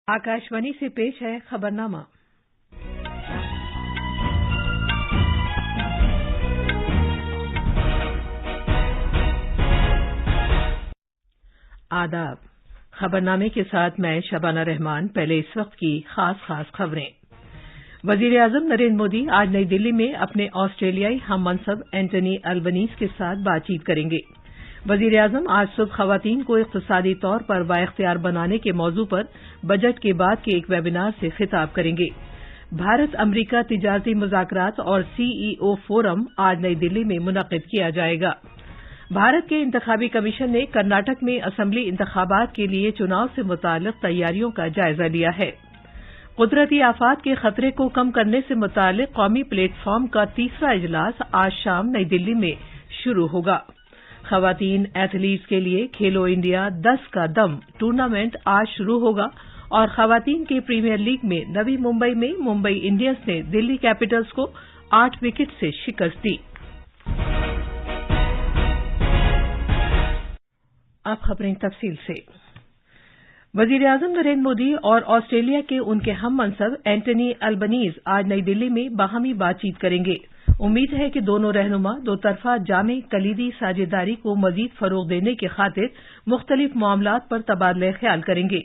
आकाशवाणी से पेश है खबरनामा। आदाब। खबरनामे के साथ मैं शबाना रहमान। पहले इस वक्त की खास खबरें। वजीर आजम नरेंद्र मोदी आज नई दिल्ली में अपने ऑस्ट्रेलियाई हम मनसब एंटनी अल्बनीज के साथ बातचीत करेंगे। वजीर आजम आज सुबह खवातीन को इक्तिसादी तौर पर बाइख्तियार बनाने के मौजू पर बजट के बाद के एक वेबिनार से खिताब करेंगे। भारत अमरीका तिजारती मुज़ाकरात और सीईओ फोरम आज नई दिल्ली में मुनक़िद किया जाएगा। भारत के इंतखाबी कमीशन ने कर्नाटक में असेंबली इंतखाबात के लिए चुनाव से मुताल्लिक़ तैयारियों का जायजा लिया है। कुदरती आफात के खतरे को कम करने से मुताल्लिक़ कौमी प्लेटफार्म का तीसरा इजलास आज शाम नई दिल्ली में शुरू होगा। खवातीन एथलीट्स के लिए खेलो इंडिया 10 का दम टूर्नामेंट आज शुरू होगा और खवातीन के प्रीमियर लीग में नवी मुंबई में मुंबई इंडियंस ने दिल्ली कैपिटल्स को 8 विकेट से शिकस्त दी। अब खबरें तफसील से। वजीर आजम नरेंद्र मोदी और ऑस्ट्रेलिया के उनके हम मनसब एंटनी अल्बनीज आज नई दिल्ली में बाहमी बातचीत करेंगे। उम्मीद है कि दोनों रहनुमा दो तरफा जामे कलीदी साझेदारी को मजीद फरोग देने की खातिर मुख्तलिफ मामलात पर तबादला ख्याल करेंगे।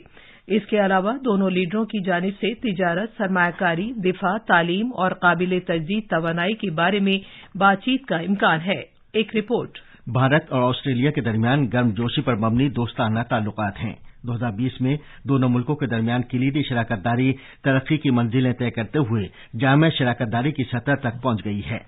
इसके अलावा दोनों लीडरों की जानिब से तिजारत, सरमायाकारी, दिफा, तालीम और काबिल तजदीद तवानाई के बारे में बातचीत का इम्कान है। एक रिपोर्ट। भारत और ऑस्ट्रेलिया के दरमियान गर्मजोशी पर मबनी दोस्ताना ताल्लुकात हैं। 2020 में दोनों मुल्कों के दरमियान कलीदी शराकतदारी तरक्की की मंजिलें तय करते हुए जामे शराकतदारी की सतह तक पहुंच गई है।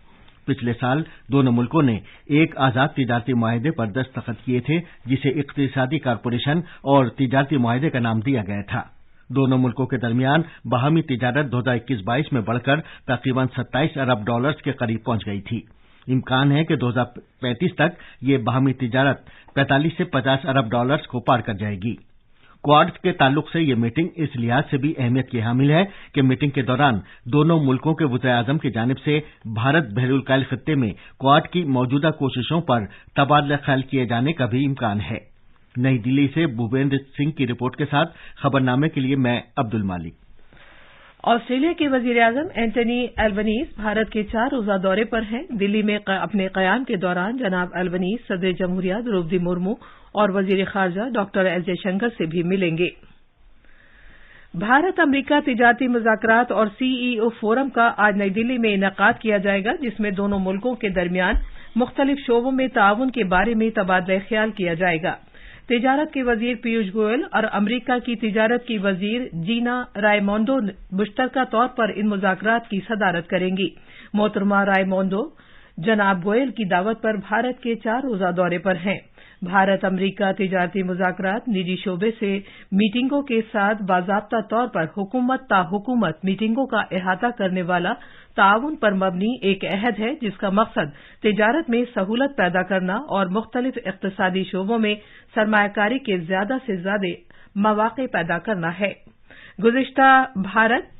पिछले साल दोनों मुल्कों ने एक आजाद तिजारती मुआहदे पर दस्तखत किए थे, जिसे इक्तिसादी कारपोरेशन और तिजारती मुआहदे का नाम दिया गया था। दोनों मुल्कों के दरमियान बाहमी तिजारत 2021-22 में बढ़कर तकरीबन $27 अरब के करीब पहुंच गई थी। इम्कान है कि 2035 तक ये बाहमी तिजारत 45 से 50 अरब डॉलर्स को पार कर जाएगी। क्वाड के ताल्लुक से ये मीटिंग इस लिहाज से भी अहमियत की हामिल है कि मीटिंग के दौरान दोनों मुल्कों के वज़ीर-ए-आज़म की जानिब से भारत बहरुल कायल खित्ते में क्वाड की मौजूदा कोशिशों पर तबादला ख्याल किए जाने का भी इम्कान है। नई दिल्ली से भूपेंद्र सिंह की रिपोर्ट के साथ खबरनामे के लिए मैं अब्दुल मालिक। ऑस्ट्रेलिया के वजीर आजम एंटनी अल्बनीज भारत के 4 रोजा दौरे पर हैं। दिल्ली में अपने कयाम के दौरान जनाब अल्बनीज सदर जमहूरिया द्रौपदी मुर्मू और वजीर खारजा डॉक्टर एस जयशंकर से भी मिलेंगे। भारत अमरीका तिजारती मुज़ाकरात और सीईओ फोरम का आज नई दिल्ली में इनेकाद किया जाएगा, जिसमें दोनों मुल्कों के दरमियान मुख्तलिफ शोबों में ताउन के बारे में तबादला ख्याल किया जाएगा। तिजारत के वजीर पीयूष गोयल और अमरीका की तिजारत की वजीर जीना रायमोंडो मुश्तरका तौर पर इन मुज़ाकरात की सदारत करेंगी। मोहतरमा रायमोंडो जनाब गोयल की दावत पर भारत के 4 रोजा दौरे पर हैं। भारत अमरीका तिजारती मुज़ाकरात निजी शोबे से मीटिंगों के साथ बाज़ाब्ता तौर पर हुकूमत ता हुकूमत मीटिंगों का अहाता करने वाला ताउन पर मबनी एक अहद है, जिसका मकसद तिजारत में सहूलत पैदा करना और मुख्तलिफ इक़्तिसादी शोबों में सरमायाकारी के ज्यादा से ज्यादा मौक़े पैदा करना है। गुज़िश्ता भारत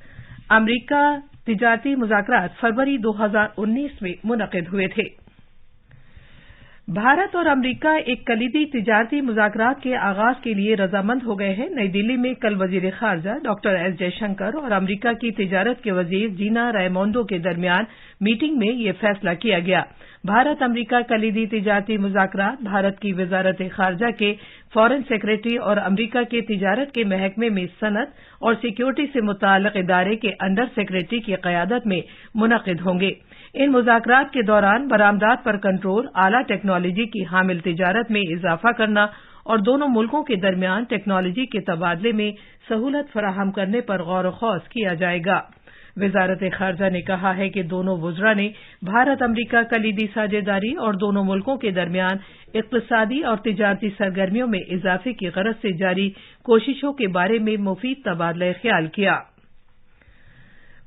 अमरीका तिजारती मुज़ाकरात फरवरी 2019 में मुनक़िद हुए थे। भारत और अमरीका एक कलीदी तिजारती मुज़ाकरात के आगाज के लिए रजामंद हो गए हैं। नई दिल्ली में कल वजीर खारजा डॉक्टर एस जयशंकर और अमरीका की तिजारत के वजीर जीना रायमोंडो के दरमियान मीटिंग में यह फैसला किया गया। भारत अमरीका कलीदी तिजारती मुज़ाकरात भारत की वजारत खारजा के फॉरेन सेक्रेटरी और अमरीका के तिजारत के महकमे में सनत और सिक्योरिटी से मुताल्लिक़ इदारे के अंडर सेक्रेटरी की क़यादत में मुनक़िद होंगे। इन मुज़ाकरात के दौरान बरामदात पर कंट्रोल, आला टेक्नोलॉजी की हामिल तिजारत में इजाफा करना और दोनों मुल्कों के दरमियान टेक्नोलॉजी के तबादले में सहूलत फराहम करने पर गौर ख़ौस किया जाएगा। वज़ारत खारजा ने कहा है कि दोनों वज़रा ने भारत अमरीका कलीदी साझेदारी और दोनों मुल्कों के दरमियान इक़्तिसादी और तिजारती सरगर्मियों में इजाफे की गरज से जारी कोशिशों के बारे में मुफीद तबादला ख्याल किया।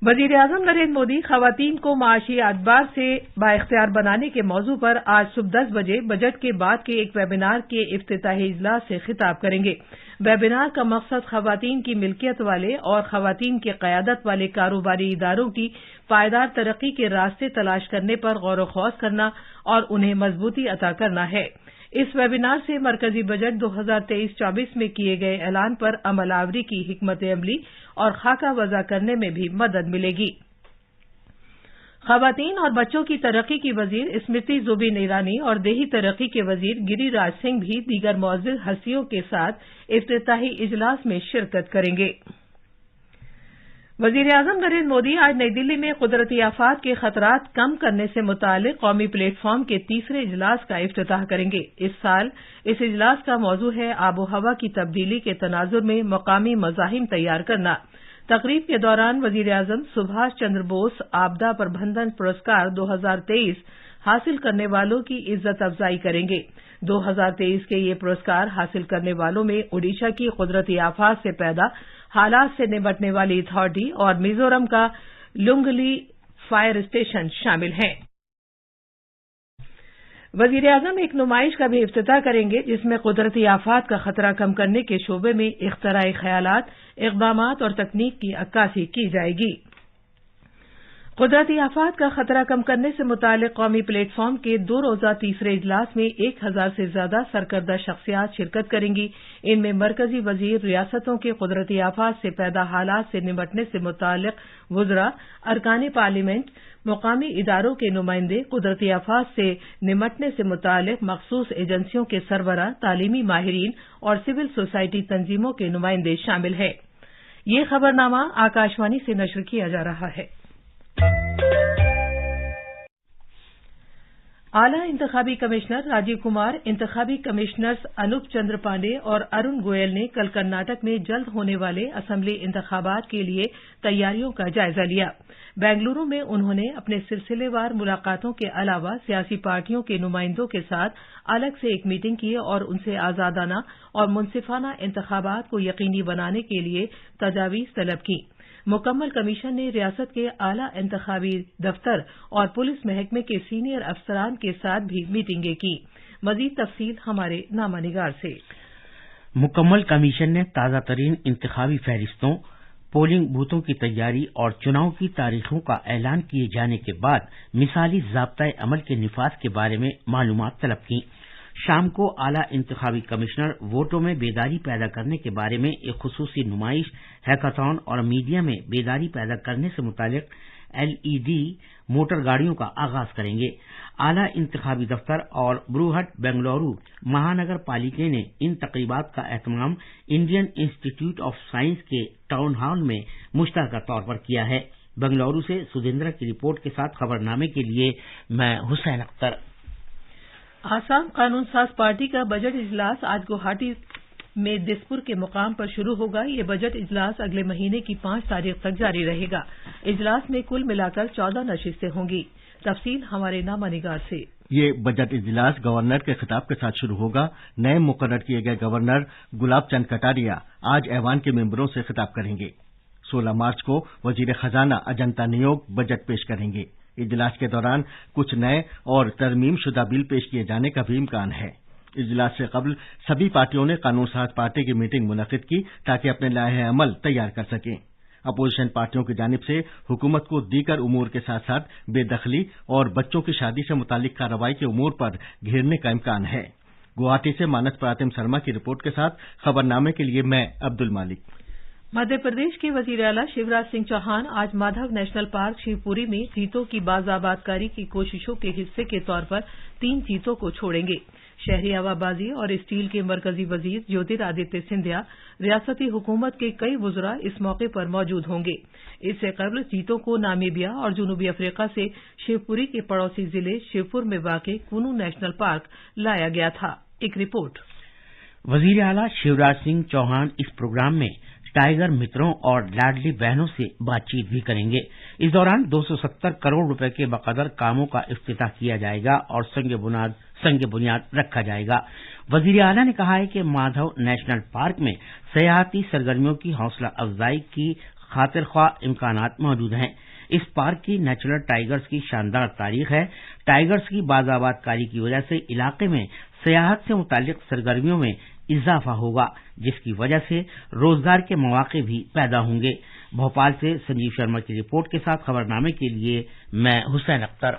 वजीर आजम नरेंद्र मोदी खवातीन को माशी एतबार से बाइख्तियार बनाने के मौजू पर आज सुबह 10 बजे बजट के बाद के एक वेबिनार के इफ्तिताही इजलास से खिताब करेंगे। वेबिनार का मकसद खवातीन की मिल्कियत वाले और खवातीन की क़यादत वाले कारोबारी इदारों की पायदार तरक्की के रास्ते तलाश करने पर गौर व ख़ौस करना और उन्हें मजबूती अता करना है। इस वेबिनार से मरकजी बजट 2023-24 में किए गए ऐलान पर अमल आवरी की हिकमत अमली और खाका वज़ा करने में भी मदद मिलेगी। खवातीन और बच्चों की तरक्की की वजीर स्मृति जुबिन ईरानी और देही तरक्की के वजीर गिरिराज सिंह भी दीगर मुअज़्ज़िज़ हस्तियों के साथ इफ्तिताही इजलास में शिरकत करेंगे। वज़ीर-ए-आज़म नरेंद्र मोदी आज नई दिल्ली में कुदरती आफात के खतरात कम करने से मुतालिक कौमी प्लेटफॉर्म के तीसरे इजलास का इफ्तिताह करेंगे। इस साल इस इजलास का मौजू है आबो हवा की तब्दीली के तनाजुर में मकामी मज़ाहिम तैयार करना। तकरीब के दौरान वज़ीर-ए-आज़म सुभाष चंद्र बोस आपदा प्रबंधन पुरस्कार 2023 हासिल करने वालों की इज्जत अफजाई करेंगे। 2023 के ये पुरस्कार हासिल करने वालों में ओडिशा की कुदरती आफात से पैदा हालात से निपटने वाली अथॉरिटी और मिजोरम का लुंगली फायर स्टेशन शामिल हैं। वज़ीर-ए-आज़म एक नुमाइश का भी इफ्तिताह करेंगे जिसमें कुदरती आफात का खतरा कम करने के शोबे में इख्तराई ख्यालात, इक़दामात और तकनीक की अक्कासी की जाएगी। कुदरती आफात का खतरा कम करने से मुतालिक कौमी प्लेटफॉर्म के 2 रोज़ा तीसरे इजलास में 1000 से ज्यादा सरकर्दा शख्सियात शिरकत करेंगी। इनमें मरकजी वजीर, रियासतों के कुदरती आफात से पैदा हालात से निपटने से मुतालिक वुज़रा, अरकान पार्लियामेंट, मुकामी इदारों के नुमाइंदे, कुदरती आफात से निपटने से मुतालिक मखसूस एजेंसियों के सरबराह, तालीमी माहिरीन और सिविल सोसाइटी तंजीमों के नुमाइंदे शामिल हैं। ये खबरनामा आकाशवाणी से नशर किया जा रहा है। आला इंतखाबी कमिश्नर राजीव कुमार, इंतखाबी कमिश्नर्स अनूप चंद्र पांडे और अरुण गोयल ने कल कर्नाटक में जल्द होने वाले असेंबली इंतखाबात के लिए तैयारियों का जायजा लिया। बेंगलुरु में उन्होंने अपने सिलसिलेवार मुलाकातों के अलावा सियासी पार्टियों के नुमाइंदों के साथ अलग से एक मीटिंग की और उनसे आजादाना और मुनसिफाना इंतखाबात को यकीनी बनाने के लिए तजावीज तलब की। मुकम्मल कमीशन ने रियासत के आला इंतखाबी दफ्तर और पुलिस महकमे के सीनियर अफसरान के साथ भी मीटिंगें की। मजीद तफसील हमारे नामानिगार से। मुकम्मल कमीशन ने ताज़ा तरीन इंतखाबी फहरिस्तों, पोलिंग बूथों की तैयारी और चुनाव की तारीखों का ऐलान किए जाने के बाद मिसाली ज़ाब्ता अमल के निफाज के बारे में मालूमात तलब की। शाम को आला इंतखाबी कमिश्नर वोटों में बेदारी पैदा करने के बारे में एक खुसूसी नुमाइश, हैकाथॉन और मीडिया में बेदारी पैदा करने से मुतालिक LED मोटर गाड़ियों का आगाज करेंगे। आला इंतखाबी दफ्तर और ब्रूहट बेंगलुरु महानगर पालिका ने इन तकरीबात का एहतमाम इंडियन इंस्टीट्यूट ऑफ साइंस के टाउन हॉल में मुश्तरका तौर पर किया है। बेंगलुरु से सुधींद्र की रिपोर्ट के साथ खबरनामे के लिए मैं हुसैन अख्तर। आसाम कानून साज पार्टी का बजट इजलास आज गुवाहाटी में दिसपुर के मुकाम पर शुरू होगा। ये बजट इजलास अगले महीने की 5 तारीख तक जारी रहेगा। इजलास में कुल मिलाकर 14 नशिस्तें होंगी। तफसील हमारे नामानिगार से। ये बजट इजलास गवर्नर के खिताब के साथ शुरू होगा। नए मुकर्रर किए गए गवर्नर गुलाब चंद कटारिया आज ऐवान के मेंबरों से खिताब करेंगे। 16 मार्च को वजीर खजाना अजंता नियोग बजट पेश करेंगे। इजलास के दौरान कुछ नए और तरमीम शुदा बिल पेश किए जाने का भी इम्कान है। इजलास से कबल सभी पार्टियों ने कानून साज पार्टी की मीटिंग मुनक्किद की ताकि अपने लाहे अमल तैयार कर सकें। अपोजिशन पार्टियों की जानिब से हुकूमत को दीगर उमूर के साथ साथ बेदखली और बच्चों की शादी से मुतालिक कार्रवाई के उमूर पर घेरने का इम्कान है। गुवाहाटी से मानस प्रातिम शर्मा की रिपोर्ट के साथ खबरनामे के लिए मैं अब्दुल मालिक। मध्य प्रदेश के वजीर आला शिवराज सिंह चौहान आज माधव नेशनल पार्क शिवपुरी में चीतों की बाज़ाबादकारी की कोशिशों के हिस्से के तौर पर 3 चीतों को छोड़ेंगे। शहरी हवाबाजी और स्टील के मरकजी वजीर ज्योतिरादित्य सिंधिया, रियासती हुकूमत के कई वुज़रा इस मौके पर मौजूद होंगे। इससे कबल चीतों को नामीबिया और जनूबी अफ्रीका से शिवपुरी के पड़ोसी जिले शिवपुर में वाक़ कुनू नेशनल पार्क लाया गया था। एक रिपोर्ट। वजीर आला शिवराज सिंह चौहान इस प्रोग्राम में टाइगर मित्रों और लाडली बहनों से बातचीत भी करेंगे। इस दौरान 270 करोड़ रुपए के बकदर कामों का इफ्तिताह किया जाएगा और संग बुनियाद रखा जाएगा। वजीर आला ने कहा है कि माधव नेशनल पार्क में सयाहती सरगर्मियों की हौसला अफजाई की खातिर ख्वाह इम्कानात मौजूद हैं। इस पार्क की नेचुरल टाइगर्स की शानदार तारीख है। टाइगर्स की बाज़ाबादकारी की वजह से इलाके में सयाहत से मुतालिक सरगर्मियों में इजाफा होगा, जिसकी वजह से रोजगार के मौके भी पैदा होंगे। भोपाल से संजीव शर्मा की रिपोर्ट के साथ खबरनामे के लिए मैं हुसैन अख्तर।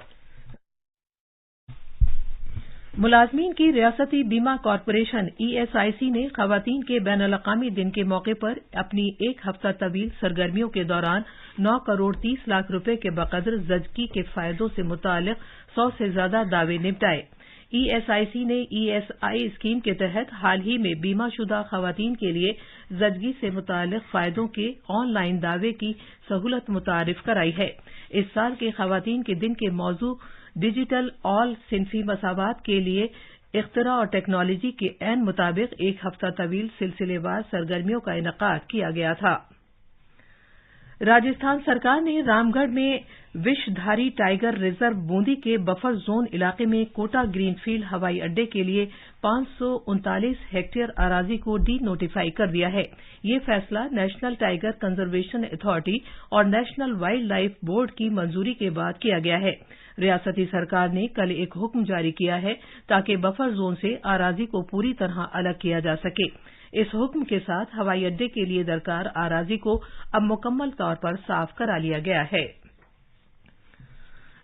मुलाजमीन की रियासती बीमा कॉरपोरेशन ESIC ने खवातीन के बैनुल-अक़वामी दिन के मौके पर अपनी एक हफ्ता तवील सरगर्मियों के दौरान 9 करोड़ 30 लाख रुपए के बकदर ज़चगी के फायदों से मुताल्लिक 100 से ज्यादा दावे निपटाए। ESIC ने ESI स्कीम के तहत हाल ही में बीमाशुदा खवातीन के लिए ज़चगी से मुताल्लिक फायदों के ऑनलाइन दावे की सहूलत मुतारिफ कराई है। इस साल के खवातीन के दिन के मौजू डिजिटल ऑल सिंफी मसावात के लिए इख्तिरा और टेक्नोलॉजी के ऐन मुताबिक एक हफ्ता तवील सिलसिलेवार सरगर्मियों का इनेकाद किया गया था। राजस्थान सरकार ने रामगढ़ में विषधारी टाइगर रिजर्व बूंदी के बफर जोन इलाके में कोटा ग्रीनफील्ड हवाई अड्डे के लिए 539 हेक्टेयर अराजी को डी नोटिफाई कर दिया है। ये फैसला नेशनल टाइगर कंजर्वेशन अथॉरिटी और नेशनल वाइल्ड लाइफ बोर्ड की मंजूरी के बाद किया गया है। रियासती सरकार ने कल एक हुक्म जारी किया है ताकि बफर जोन से अराजी को पूरी तरह अलग किया जा सके। इस हुक्म के साथ हवाई अड्डे के लिए दरकार अराजी को अब मुकम्मल तौर पर साफ करा लिया गया है।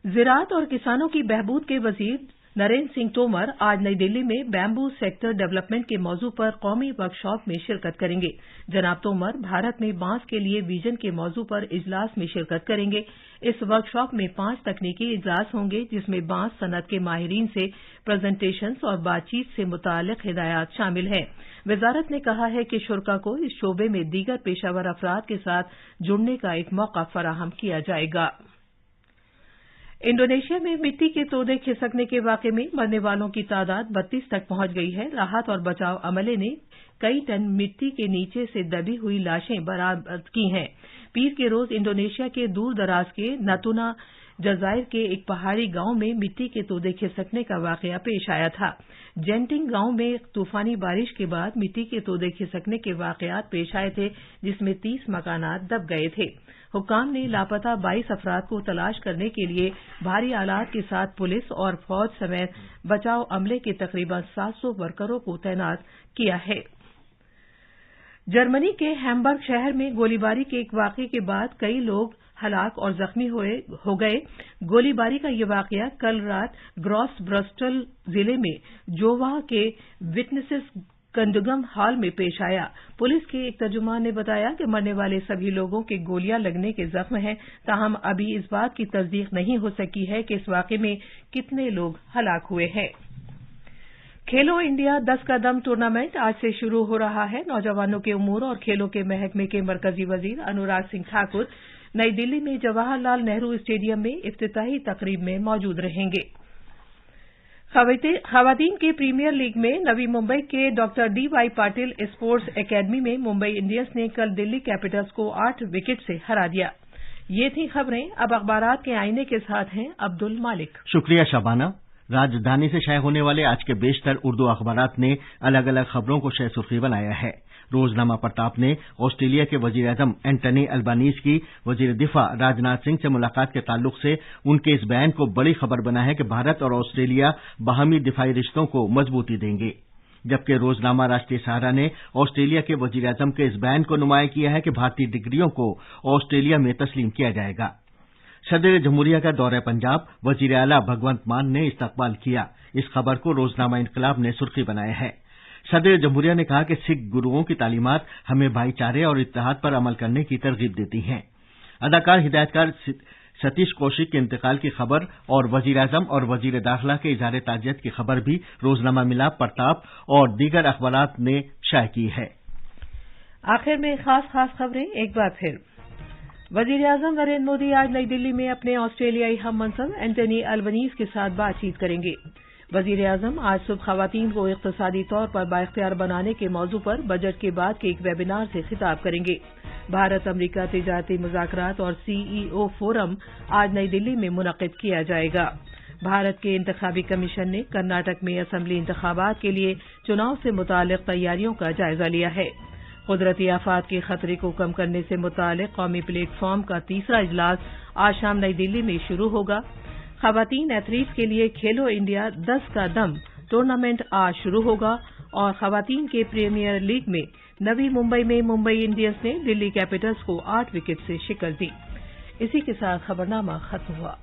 ज़राअत और किसानों की बहबूद के वजीर नरेंद्र सिंह तोमर आज नई दिल्ली में बैम्बू सेक्टर डेवलपमेंट के मौजू पर कौमी वर्कशॉप में शिरकत करेंगे। जनाब तोमर भारत में बांस के लिए विजन के मौजू पर इजलास में शिरकत करेंगे। इस वर्कशॉप में 5 तकनीकी इजलास होंगे जिसमें बांस सनत के माहिरीन से प्रेजेंटेशंस और बातचीत से मुताल्लिक हिदायत शामिल हैं। वजारत ने कहा है कि शुरा को इस शोबे में दीगर पेशावर अफराद के साथ जुड़ने का एक मौका फराहम किया जाएगा। इंडोनेशिया में मिट्टी के तोदे खिसकने के वाक़े में मरने वालों की तादाद 32 तक पहुंच गई है। राहत और बचाव अमले ने कई टन मिट्टी के नीचे से दबी हुई लाशें बरामद की हैं। पीर के रोज इंडोनेशिया के दूर दराज के नतुना जजायर के एक पहाड़ी गांव में मिट्टी के तोदे खिसकने का वाक़या पेश आया था। जेंटिंग गांव में तूफानी बारिश के बाद मिट्टी के तोदे खिसकने के वाक़यात पेश आए थे जिसमें 30 मकानात दब गए थे। हुक्काम ने लापता 22 अफराद को तलाश करने के लिए भारी आलात के साथ पुलिस और फौज समेत बचाव अमले के तकरीबन 700 वर्करों को तैनात किया है। जर्मनी के हैम्बर्ग शहर में गोलीबारी के एक वाक़ये के बाद कई लोग हलाक और जख्मी हो गए। गोलीबारी का यह वाक़या कल रात ग्रॉस ब्रस्टल जिले में जोवा के विटनेसेस कंडगम हॉल में पेश आया। पुलिस के एक तर्जुमान ने बताया कि मरने वाले सभी लोगों के गोलियां लगने के जख्म हैं, ताहम अभी इस बात की तस्दीक नहीं हो सकी है कि इस वाक़े में कितने लोग हलाक हुए हैं। खेलो इंडिया 10 का दम टूर्नामेंट आज से शुरू हो रहा है। नौजवानों के उमूर और खेलों के महकमे के मरकजी वजीर अनुराग सिंह ठाकुर नई दिल्ली में जवाहरलाल नेहरू स्टेडियम में इफ्तिताही तकरीब में मौजूद रहेंगे। खवातीन के प्रीमियर लीग में नवी मुंबई के doctor DY Patil sports academy में मुंबई इंडियंस ने कल दिल्ली कैपिटल्स को 8 विकेट से हरा दिया। ये थी खबरें। अब अखबारात के आईने के साथ हैं अब्दुल मालिक। शुक्रिया शबाना। राजधानी से शाये होने वाले आज के बेशतर उर्दू अखबारात ने अलग अलग खबरों को शय सुर्खी बनाया है। रोजनामा प्रताप ने ऑस्ट्रेलिया के वजीर आजम एंटनी अल्बानीज की वजीर दिफा राजनाथ सिंह से मुलाकात के ताल्लुक से उनके इस बयान को बड़ी खबर बनाया है कि भारत और ऑस्ट्रेलिया बाहमी दिफाई रिश्तों को मजबूती देंगे। जबकि रोजनामा राष्ट्रीय सहारा ने ऑस्ट्रेलिया के वजीर आजम के इस बयान को नुमाया किया है कि भारतीय डिग्रियों को ऑस्ट्रेलिया में तस्लीम किया जाएगा। सदर जमहूरिया का दौरा पंजाब, वजीर आला भगवंत मान ने इस्तकबाल किया। इस खबर को रोजनामा इनकलाब ने सुर्खी बनाया है। सदर जमहूरिया ने कहा कि सिख गुरुओं की तालीमात हमें भाईचारे और इत्तेहाद पर अमल करने की तरगीब देती हैं। अदाकार हिदायतकार सतीश कौशिक के इंतकाल की खबर और वजीर आजम और वजीर दाखिला के इजहार ताजियत की खबर भी रोजनामा मिलाप, प्रताप और दीगर अखबारात ने शाये की है। आखिर में खास खबरें एक बार फिर। वजीर आजम नरेंद्र मोदी आज नई दिल्ली में अपने ऑस्ट्रेलियाई हम मनसब एंटनी अल्बनीज के साथ बातचीत करेंगे। वजीर आजम आज सुबह खवातीन को इक्तिसादी तौर पर बाइख्तियार बनाने के मौजू पर बजट के बाद के एक वेबिनार से खिताब करेंगे। भारत अमरीका तिजारती मुज़ाकरात और CEO फोरम आज नई दिल्ली में मुनक़िद किया जाएगा। भारत के इंतखाबी कमीशन ने कर्नाटक में असम्बली इंतखाबात के लिए चुनाव से मुताल्लिक तैयारियों का जायजा लिया है। कुदरती आफात के खतरे को कम करने से मुताल्लिक कौमी प्लेटफॉर्म का तीसरा इजलास आज शाम नई दिल्ली में शुरू होगा। खवातीन एथलीट्स के लिए खेलो इंडिया 10 का दम टूर्नामेंट आज शुरू होगा और खवातीन के प्रीमियर लीग में नवी मुंबई में मुंबई इंडियंस ने दिल्ली कैपिटल्स को 8 विकेट से शिकस्त दी। इसी के साथ खबरनामा खत्म हुआ।